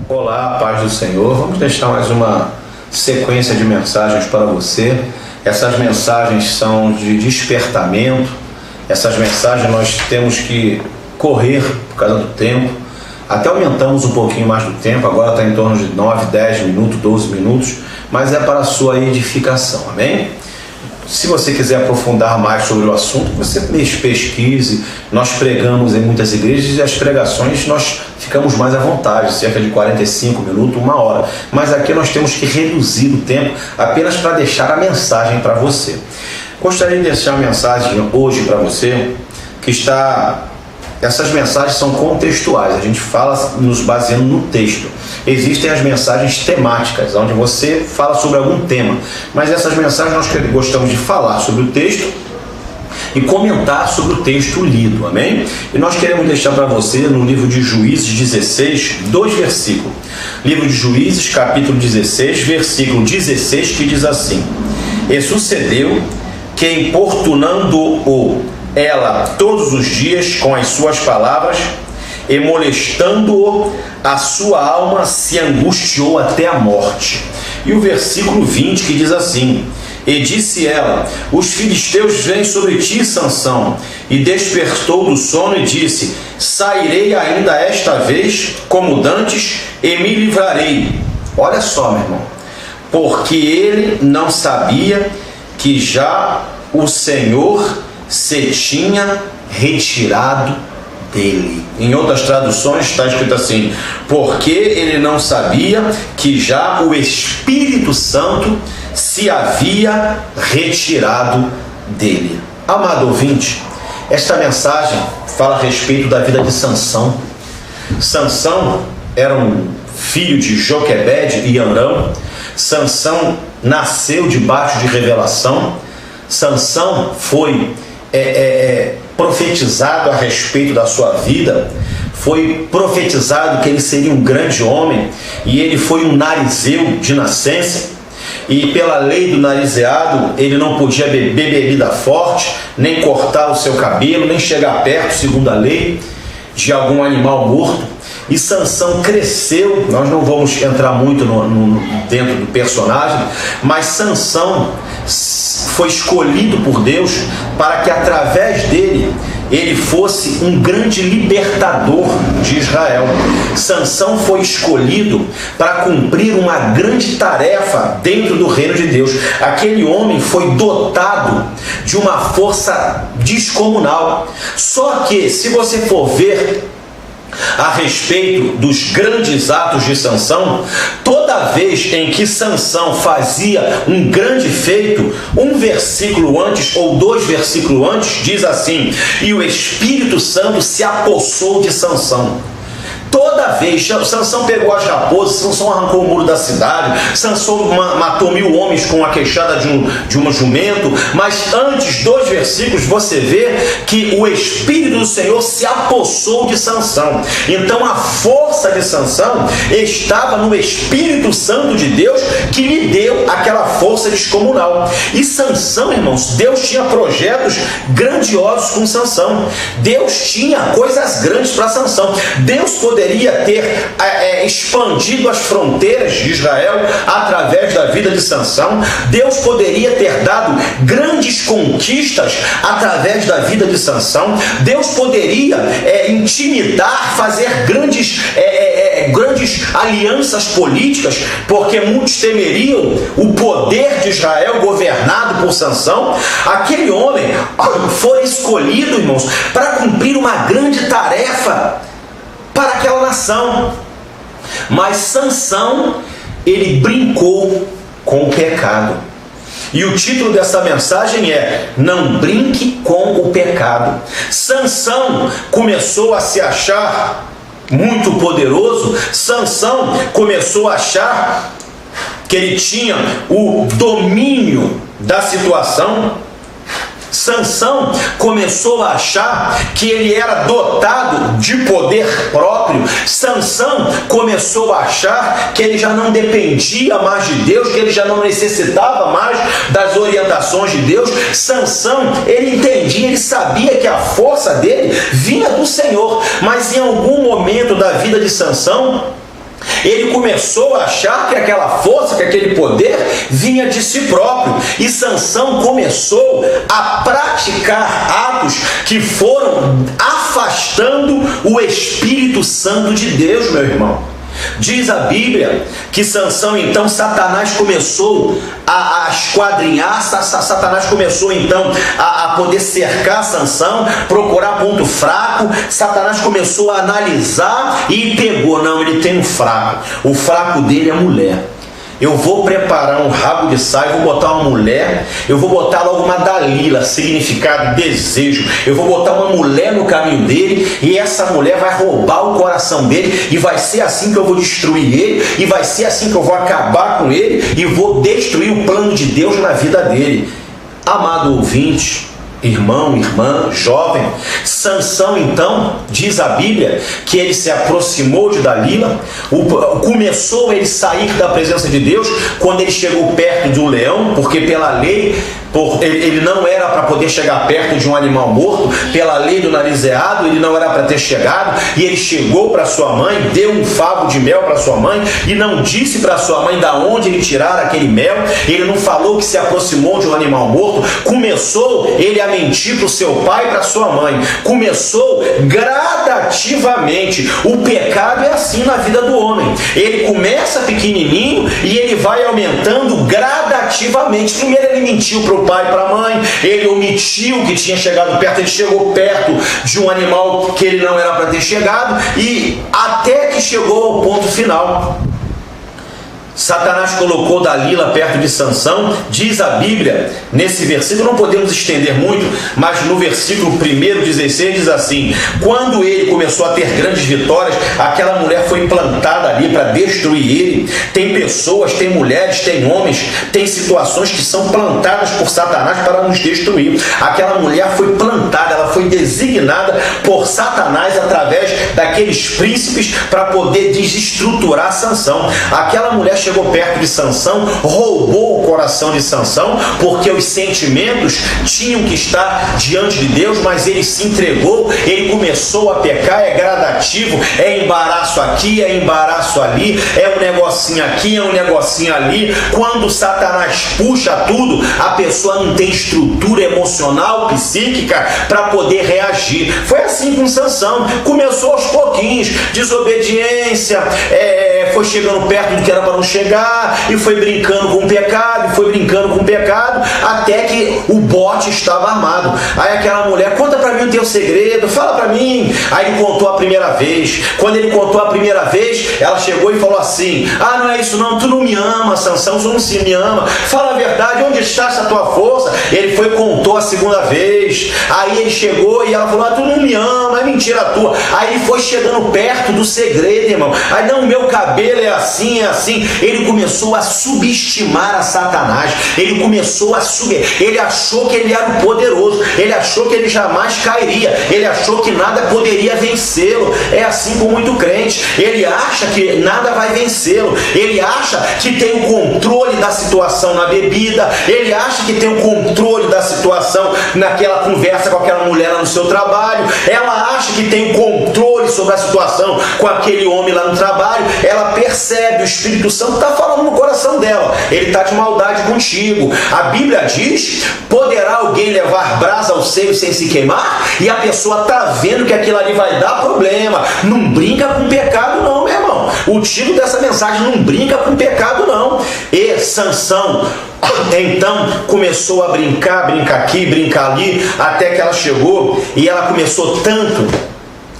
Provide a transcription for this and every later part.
Olá, paz do Senhor. Vamos deixar mais uma sequência de mensagens para você. Essas mensagens são de despertamento. Essas mensagens nós temos que correr por causa do tempo. Até aumentamos um pouquinho mais do tempo, agora está em torno de 9, 10 minutos, 12 minutos, mas é para a sua edificação, amém? Se você quiser aprofundar mais sobre o assunto, você pesquise. Nós pregamos em muitas igrejas e as pregações nós ficamos mais à vontade, cerca de 45 minutos, 1 hora. Mas aqui nós temos que reduzir o tempo apenas para deixar a mensagem para você. Gostaria de deixar uma mensagem hoje para você que está... Essas mensagens são contextuais, a gente fala nos baseando no texto. Existem as mensagens temáticas, onde você fala sobre algum tema, mas essas mensagens nós gostamos de falar sobre o texto e comentar sobre o texto lido, amém? E nós queremos deixar para você no livro de Juízes 16, 2 versículos. Livro de Juízes, capítulo 16, versículo 16, que diz assim: E sucedeu que, importunando-o ela todos os dias com as suas palavras, e molestando-o, a sua alma se angustiou até a morte. E o versículo 20 que diz assim: E disse ela: Os filisteus vêm sobre ti, Sansão. E despertou do sono e disse: Sairei ainda esta vez como dantes e me livrarei. Olha só, meu irmão, porque ele não sabia que já o Senhor se tinha retirado dele. Em outras traduções está escrito assim: porque ele não sabia que já o Espírito Santo se havia retirado dele. Amado ouvinte, esta mensagem fala a respeito da vida de Sansão. Sansão era um filho de Joquebede e Andão. Sansão nasceu debaixo de revelação. Sansão foi profetizado a respeito da sua vida. Foi profetizado que ele seria um grande homem, e ele foi um narizeu de nascença, e pela lei do narizeado ele não podia beber bebida forte, nem cortar o seu cabelo, nem chegar perto, segundo a lei, de algum animal morto. E Sansão cresceu. Nós não vamos entrar muito dentro do personagem, mas Sansão foi escolhido por Deus para que através dele ele fosse um grande libertador de Israel. Sansão foi escolhido para cumprir uma grande tarefa dentro do reino de Deus. Aquele homem foi dotado de uma força descomunal. Só que, se você for ver a respeito dos grandes atos de Sansão, toda vez em que Sansão fazia um grande feito, um versículo antes ou 2 versículos antes diz assim: e o Espírito Santo se apossou de Sansão. Toda vez, Sansão pegou as raposas, Sansão arrancou o muro da cidade, Sansão matou 1000 homens com a queixada de um jumento, mas antes, 2 versículos, você vê que o Espírito do Senhor se apossou de Sansão. Então a força de Sansão estava no Espírito Santo de Deus, que lhe deu aquela força descomunal. E Sansão, irmãos, Deus tinha projetos grandiosos com Sansão. Deus tinha coisas grandes para Sansão. Deus poderia ter expandido as fronteiras de Israel através da vida de Sansão. Deus poderia ter dado grandes conquistas através da vida de Sansão. Deus poderia intimidar, fazer grandes alianças políticas, porque muitos temeriam o poder de Israel governado por Sansão. Aquele homem foi escolhido, irmãos, para cumprir uma grande tarefa para aquela nação. Mas Sansão, ele brincou com o pecado. E o título dessa mensagem é: não brinque com o pecado. Sansão começou a se achar muito poderoso. Sansão começou a achar que ele tinha o domínio da situação. Sansão começou a achar que ele era dotado de poder próprio. Sansão começou a achar que ele já não dependia mais de Deus, que ele já não necessitava mais das orientações de Deus. Sansão, ele entendia, ele sabia que a força dele vinha do Senhor, mas em algum momento da vida de Sansão, ele começou a achar que aquela força, que aquele poder vinha de si próprio. E Sansão começou a praticar atos que foram afastando o Espírito Santo de Deus, meu irmão. Diz a Bíblia que Sansão, então, Satanás começou a esquadrinhar, Satanás começou então a poder cercar Sansão, procurar ponto fraco. Satanás começou a analisar e pegou, não, ele tem um fraco, o fraco dele é mulher. Eu vou preparar um rabo de saia, vou botar uma mulher, eu vou botar logo uma Dalila, significado desejo. Eu vou botar uma mulher no caminho dele e essa mulher vai roubar o coração dele e vai ser assim que eu vou destruir ele e vai ser assim que eu vou acabar com ele e vou destruir o plano de Deus na vida dele. Amado ouvinte, irmão, irmã, jovem, Sansão então, diz a Bíblia, que ele se aproximou de Dalila, começou ele sair da presença de Deus, quando ele chegou perto de um leão, porque pela lei, ele não era para poder chegar perto de um animal morto, pela lei do narizeado, ele não era para ter chegado, e ele chegou para sua mãe, deu um favo de mel para sua mãe, e não disse para sua mãe da onde ele tirara aquele mel, ele não falou que se aproximou de um animal morto, começou ele a mentir para o seu pai e para sua mãe, começou gradativamente. O pecado é assim na vida do homem, ele começa pequenininho e ele vai aumentando gradativamente. Primeiro ele mentiu para o pai e para a mãe, ele omitiu que tinha chegado perto, ele chegou perto de um animal que ele não era para ter chegado, e até que chegou ao ponto final. Satanás colocou Dalila perto de Sansão. Diz a Bíblia, nesse versículo, não podemos estender muito, mas no versículo 1:16 diz assim: quando ele começou a ter grandes vitórias, aquela mulher foi plantada ali para destruir ele. Tem pessoas, tem mulheres, tem homens, tem situações que são plantadas por Satanás para nos destruir. Aquela mulher foi plantada, ela foi designada por Satanás através daqueles príncipes para poder desestruturar Sansão. Aquela mulher chegou perto de Sansão, roubou o coração de Sansão, porque os sentimentos tinham que estar diante de Deus, mas ele se entregou, ele começou a pecar. É gradativo, é embaraço aqui, é embaraço ali, é um negocinho aqui, é um negocinho ali. Quando Satanás puxa tudo, a pessoa não tem estrutura emocional, psíquica para poder reagir. Foi assim com Sansão, começou aos pouquinhos, desobediência, foi chegando perto do que era para não chegar, e foi brincando com o pecado, até que o bote estava armado. Aí aquela mulher: conta para mim o teu segredo, fala para mim. Aí ele contou a primeira vez. Quando ele contou a primeira vez, ela chegou e falou assim: ah, não é isso não, tu não me ama, Sansão, tu não se me ama, fala a verdade, onde está essa tua força? Ele foi e contou a segunda vez. Aí ele chegou e ela falou: ah, tu não me ama, é mentira tua. Aí ele foi chegando perto do segredo, irmão. Aí: não, meu cabelo é assim, é assim. Ele começou a subestimar a Satanás, ele começou a subir, ele achou que ele era o poderoso, ele achou que ele jamais cairia, ele achou que nada poderia vencê-lo. É assim com muito crente, ele acha que nada vai vencê-lo, ele acha que tem o controle da situação na bebida, ele acha que tem o controle da situação naquela conversa com aquela mulher lá no seu trabalho, ela acha que tem o controle sobre a situação com aquele homem lá no trabalho. Ela percebe, o Espírito Santo está falando no coração dela, ele está de maldade contigo. A Bíblia diz: poderá alguém levar brasa ao seio sem se queimar? E a pessoa está vendo que aquilo ali vai dar problema. Não brinca com pecado não, meu irmão. O título dessa mensagem: não brinca com pecado não. E Sansão então começou a brincar aqui, brincar ali, até que ela chegou e ela começou tanto,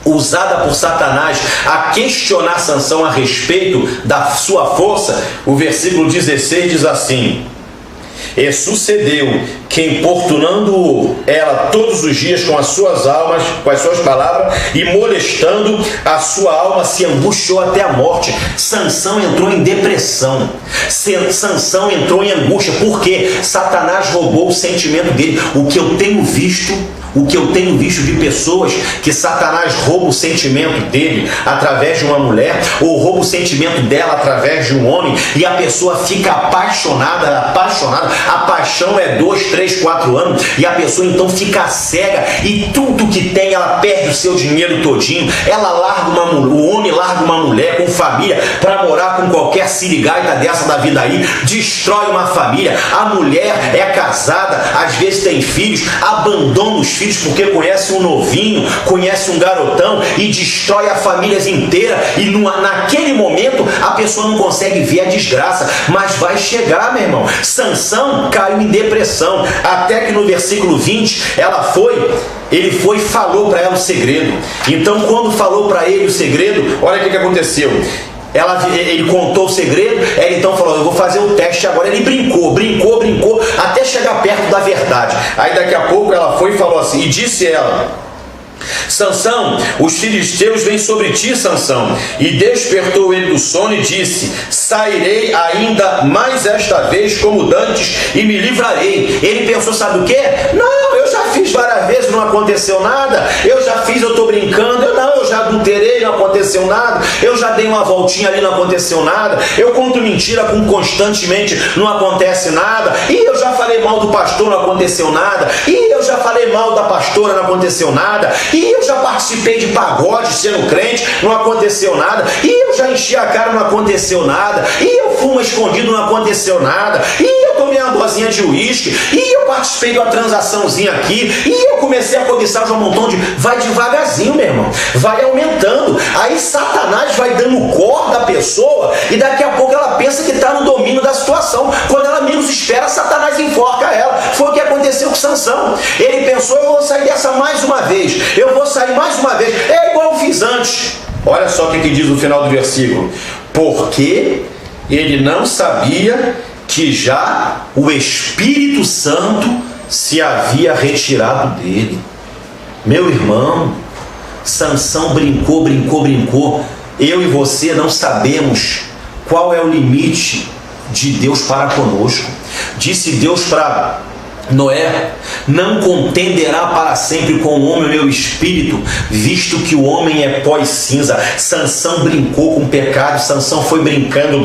usada por Satanás, a questionar Sansão a respeito da sua força. O versículo 16 diz assim: E sucedeu que, importunando ela todos os dias com as suas palavras, e molestando a sua alma, se angustiou até a morte. Sansão entrou em depressão. Sansão entrou em angústia, porque Satanás roubou o sentimento dele. O que eu tenho visto de pessoas que Satanás rouba o sentimento dele através de uma mulher, ou rouba o sentimento dela através de um homem, e a pessoa fica apaixonada. A paixão é 2, 3, 4 anos, e a pessoa então fica cega, e tudo que tem, ela perde o seu dinheiro todinho. Ela larga o homem larga uma mulher com família para morar com qualquer sirigaita dessa da vida aí, destrói uma família. A mulher é casada, às vezes tem filhos, abandona os filhos porque conhece um novinho, conhece um garotão, e destrói a família inteira, e naquele momento a pessoa não consegue ver a desgraça, mas vai chegar, meu irmão. Sansão caiu em depressão, até que no versículo 20 ele foi e falou para ela o segredo. Então, quando falou para ele o segredo, olha o que aconteceu. Ele contou o segredo, ela então falou: eu vou fazer o teste agora. Ele brincou, até chegar perto da verdade. Aí daqui a pouco ela foi e falou assim, e disse ela: Sansão, os filisteus vêm sobre ti, Sansão. E despertou ele do sono e disse: sairei ainda mais esta vez como dantes e me livrarei. Ele pensou, sabe o que? Não, eu já fiz várias vezes, não aconteceu nada. Eu estou brincando. Eu já adulterei, não aconteceu nada. Eu já dei uma voltinha ali, não aconteceu nada. Eu conto mentira constantemente, não acontece nada. E eu já falei mal do pastor, não aconteceu nada. E eu já falei mal da pastora, não aconteceu nada. E eu já participei de pagode sendo crente, não aconteceu nada. E eu já enchi a cara, não aconteceu nada. E eu fumo escondido, não aconteceu nada. E eu tomei uma dosinha de uísque. E eu participei de uma transaçãozinha aqui. E eu comecei a cobiçar um montão de... Vai devagarzinho, meu irmão. Vai aumentando. Aí Satanás vai dando cor da pessoa, e daqui a pouco ela pensa que está no domínio da situação. Quando ela menos espera, Satanás enforca ela. Foi o que aconteceu com Sansão. Ele pensou: eu vou sair dessa mais uma vez. Eu vou sair mais uma vez. É igual eu fiz antes. Olha só o que diz o final do versículo. Porque ele não sabia que já o Espírito Santo se havia retirado dele. Meu irmão, Sansão brincou. Eu e você não sabemos qual é o limite de Deus para conosco. Disse Deus para Noé: não contenderá para sempre com o homem o meu espírito, visto que o homem é pó e cinza. Sansão brincou com o pecado. Sansão foi brincando,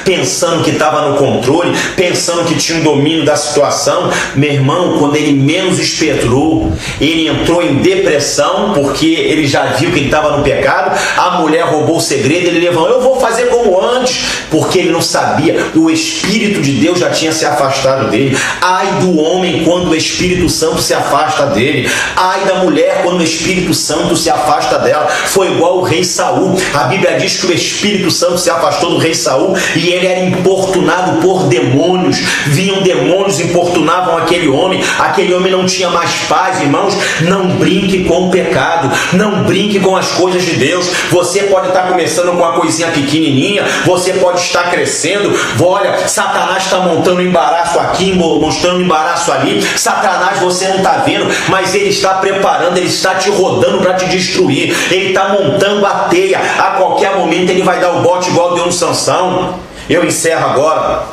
pensando que estava no controle, pensando que tinha um domínio da situação. Meu irmão, quando ele menos esperou, ele entrou em depressão, porque ele já viu que ele estava no pecado. A mulher roubou o segredo, ele levantou: eu vou fazer como antes, porque ele não sabia. O Espírito de Deus já tinha se afastado dele. Ai do homem quando o Espírito Santo se afasta dele. Ai da mulher quando o Espírito Santo se afasta dela. Foi igual o rei Saul. A Bíblia diz que o Espírito Santo se afastou do rei Saul, e ele era importunado por demônios. Vinham demônios, importunavam aquele homem. Aquele homem não tinha mais paz. Irmãos, não brinque com o pecado. Não brinque com as coisas de Deus. Você pode estar começando com uma coisinha pequenininha. Você pode estar crescendo. Olha, Satanás está montando um embaraço aqui, mostrando um embaraço ali. Satanás, você não está vendo, mas ele está preparando, ele está te rodando para te destruir. Ele está montando a teia. A qualquer momento ele vai dar o bote igual deu no Sansão. Eu encerro agora.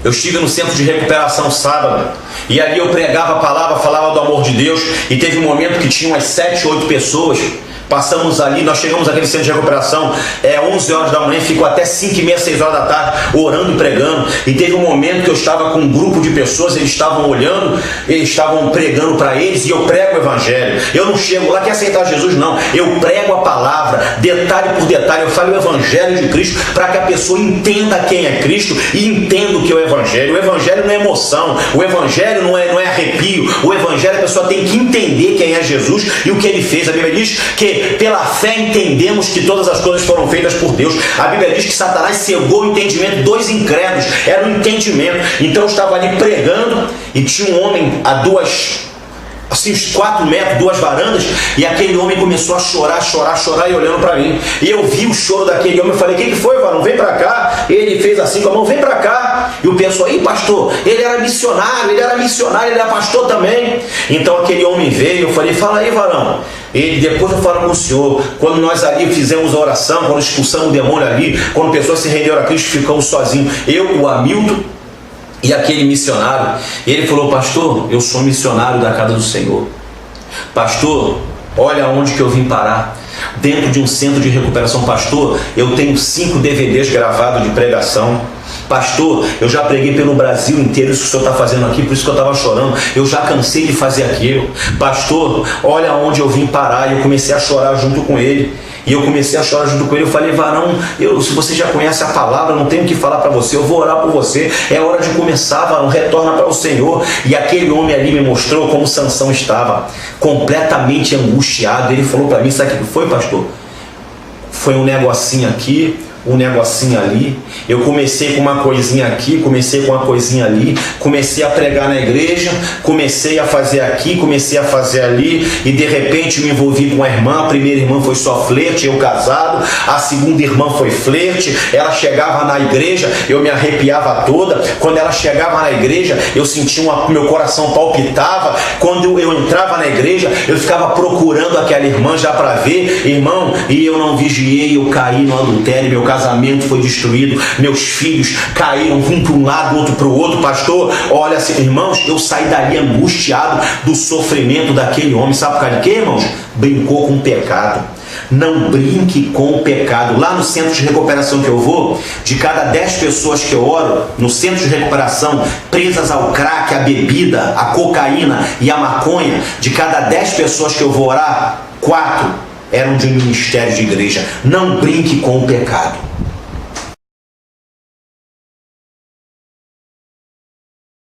Eu estive no centro de recuperação sábado, e ali eu pregava a palavra, falava do amor de Deus, e teve um momento que tinha umas 7, 8 pessoas. Passamos ali, nós chegamos naquele centro de recuperação 11 horas da manhã, ficou até 5h30, 6 horas da tarde orando e pregando. E teve um momento que eu estava com um grupo de pessoas, eles estavam olhando, eles estavam pregando para eles, e eu prego o Evangelho. Eu não chego lá, quer aceitar Jesus, não. Eu prego a palavra, detalhe por detalhe. Eu falo o Evangelho de Cristo, para que a pessoa entenda quem é Cristo e entenda o que é o Evangelho. O Evangelho não é emoção, o Evangelho não é arrepio. O Evangelho, a pessoa tem que entender quem é Jesus e o que ele fez. A Bíblia diz que pela fé entendemos que todas as coisas foram feitas por Deus. A Bíblia diz que Satanás cegou o entendimento dos incrédulos. Era um entendimento. Então eu estava ali pregando, e tinha um homem a uns 4 metros, 2 varandas, e aquele homem começou a chorar e olhando para mim. E eu vi o choro daquele homem, eu falei: o que foi, varão? Vem para cá. Ele fez assim com a mão: vem para cá. E pessoa, aí pastor, ele era missionário, ele era pastor também. Então aquele homem veio, eu falei, fala aí, varão. Ele, depois eu falo com o senhor, quando nós ali fizemos a oração, quando expulsamos o demônio ali, quando pessoas se renderam a Cristo, ficamos sozinhos, eu, o Hamilton e aquele missionário. Ele falou, pastor, eu sou missionário da casa do Senhor. Pastor, olha onde que eu vim parar. Dentro de um centro de recuperação. Pastor, eu tenho 5 DVDs gravados de pregação. Pastor, eu já preguei pelo Brasil inteiro isso que o senhor está fazendo aqui, por isso que eu estava chorando. Eu já cansei de fazer aquilo. Pastor, olha onde eu vim parar. E eu comecei a chorar junto com ele. E eu comecei a chorar junto com ele. Eu falei, varão, se você já conhece a palavra, não tenho o que falar para você, eu vou orar por você. É hora de começar, varão, retorna para o Senhor. E aquele homem ali me mostrou como Sansão estava, completamente angustiado. Ele falou para mim, sabe o que foi, pastor? Foi um negocinho aqui, um negocinho ali. Eu comecei com uma coisinha aqui, comecei com uma coisinha ali, comecei a pregar na igreja, comecei a fazer aqui, comecei a fazer ali, e de repente me envolvi com a irmã. A primeira irmã foi só flerte, eu casado. A segunda irmã foi flerte. Ela chegava na igreja, eu me arrepiava toda. Quando ela chegava na igreja, eu sentia meu coração palpitava. Quando eu entrava na igreja, eu ficava procurando aquela irmã já para ver, irmão, e eu não vigiei, eu caí no adultério, meu casamento foi destruído, meus filhos caíram um para um lado, outro para o outro. Pastor, olha assim, irmãos, eu saí dali angustiado do sofrimento daquele homem. Sabe por causa de quê, irmãos? Brincou com o pecado. Não brinque com o pecado. Lá no centro de recuperação que eu vou, de cada 10 pessoas que eu oro no centro de recuperação, presas ao crack, à bebida, à cocaína e à maconha, de cada 10 pessoas que eu vou orar, 4 eram de um ministério de igreja. Não brinque com o pecado.